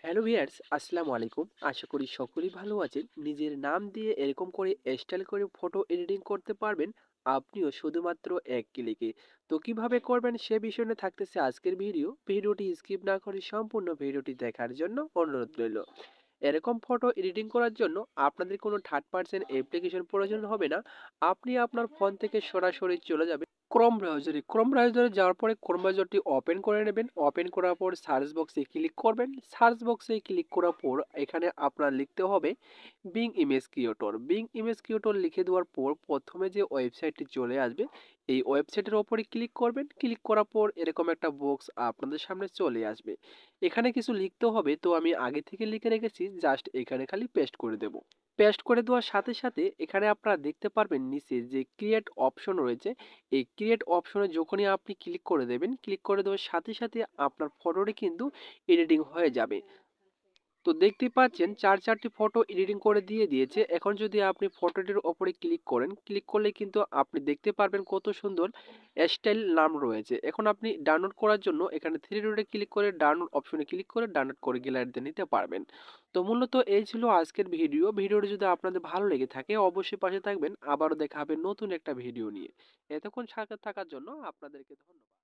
Hello viewers, আসসালামু আলাইকুম। আশা করি সকলেই ভালো আছেন। নিজের নাম দিয়ে এরকম করে স্টাইল করে ফটো এডিটিং করতে পারবেন আপনিও শুধুমাত্র এক ক্লিকে। তো কিভাবে করবেন সে বিষয় নিয়ে থাকতেছে আজকের ভিডিওটি স্কিপ না করে সম্পূর্ণ ভিডিওটি দেখার জন্য অনুরোধ রইল। এরকম ফটো এডিটিং করার জন্য আপনাদের কোনো থার্ড পার্সন অ্যাপ্লিকেশন প্রয়োজন হবে না। আপনি আপনার ফোন থেকে সরাসরি চলে যাবেন ক্রোম ব্রাউজারে যাওয়ার পরে ক্রোম ব্রাউজারটি ওপেন করে নেবেন। ওপেন করার পর সার্চ বক্সে ক্লিক করবেন। সার্চ বক্সে ক্লিক করার পর এখানে আপনার লিখতে হবে বিং ইমেজ ক্রিয়েটর লিখে দেওয়ার পর প্রথমে যে ওয়েবসাইটটি চলে আসবে এই ওয়েবসাইটের ওপরে ক্লিক করবেন। ক্লিক করার পর এরকম একটা বক্স আপনাদের সামনে চলে আসবে। এখানে কিছু লিখতে হবে, তো আমি আগে থেকে লিখে রেখেছি, জাস্ট এখানে খালি পেস্ট করে দেব। পেস্ট করে দেওয়ার সাথে সাথে এখানে আপনারা দেখতে পারবেন নিচে যে ক্রিয়েট অপশন রয়েছে। এই ক্রিয়েট অপশনে যখনই আপনি ক্লিক করে দেবেন, ক্লিক করে দেওয়ার সাথে সাথে আপনার ফটোটি কিন্তু এডিটিং হয়ে যাবে। তো দেখতেই পাচ্ছেন চারটি ফটো এডিটিং করে দিয়ে দিয়েছে। এখন যদি আপনি ফটোটির ওপরে ক্লিক করেন, ক্লিক করলে কিন্তু আপনি দেখতে পারবেন কত সুন্দর স্টাইল নাম রয়েছে। এখন আপনি ডাউনলোড করার জন্য এখানে থ্রি ডটে ক্লিক করে ডাউনলোড অপশনে ক্লিক করে ডাউনলোড করে গ্যালারিতে নিতে পারবেন। তো মূলত এই ছিল আজকের ভিডিওটি যদি আপনাদের ভালো লেগে থাকে অবশ্যই পাশে থাকবেন। আবারও দেখা হবে নতুন একটা ভিডিও নিয়ে। এতক্ষণ সাথে থাকার জন্য আপনাদেরকে ধন্যবাদ।